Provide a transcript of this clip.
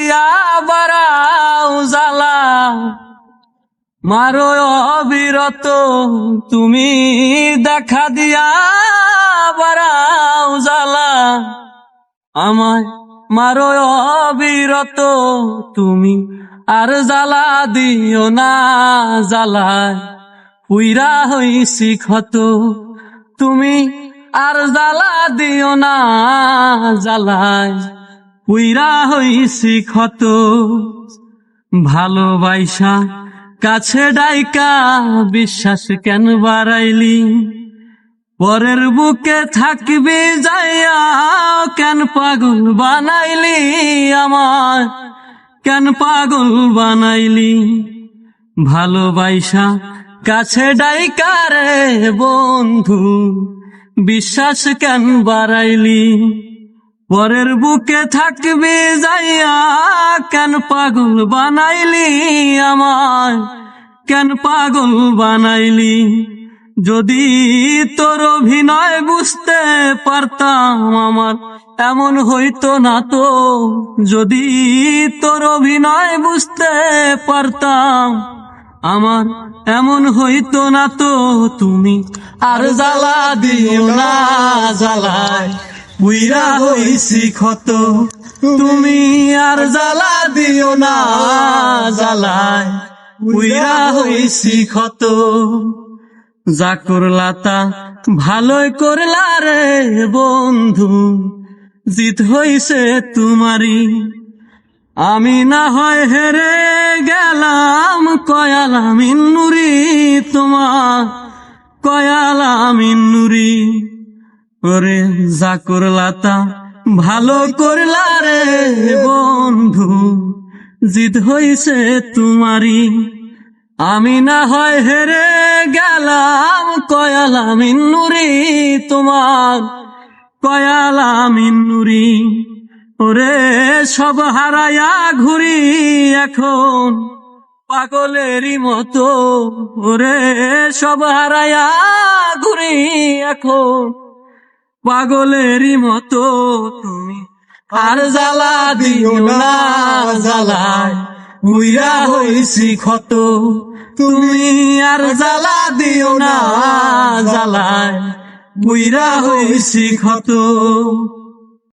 দিয়া বাড়াও জ্বালা, মারো অবিরত তুমি দেখা দিয়া বাড়াও জ্বালা, আমায় মারো অবিরত তুমি আর জ্বালা দিও না জ্বালায় পুইরা হইছি ক্ষত, তুমি আর জ্বালা দিও না জ্বালায় পুইরা হইছি ক্ষত। ভালোবাসা কাছে ডাইকা বিশ্বাস কেন বাড়াইলি, পরের বুকে থাকবি যাইয়া কেন পাগল বানাইলি আমায়, কেন পাগল বানাইলি। ভালোবাসা কাছে ডাইকা রে বন্ধু বিশ্বাস কেন বাড়াইলি, পরের বুকে থাকবি যাইয়া কেন পাগল বানাইলি আমায়, কেন পাগল বানাইলি। যদি তোর অভিনয় বুঝতে পারতাম আমার এমন হইতো না তো, যদি তোর অভিনয় বুঝতে পারতাম আমার এমন হইতো না তো, তুমি আর জ্বালা দিও না জ্বালায় পুইরা হইছি ক্ষত, তুমি আর জ্বালা দিও না জ্বালায় পুইরা হইছি ক্ষত। যা করলা তা ভালোই করলা রে বন্ধু, জিত হইছে তোমারি, আমি না হয় হেরে গেলাম কয়ালাম নুরি তোমার, কয়ালাম নুরি। ওরে যা করলা তা ভালো করলা রে বন্ধু, জিত হইছে তোমারি, আমি না হয় হেরে গেলাম কয়ালাম নুরি তোমার, কয়ালাম নুরি। ওরে সব হারায়া ঘুরি এখন পাগলেরই মতো, ওরে সব হারায়া ঘুরি এখন পাগলেরই মতো, তুমি আর জ্বালা দিও না জ্বালায় পুইরা হইছি ক্ষত, তুমি আর জ্বালা দিও না জ্বালায় পুইরা হইছি ক্ষত।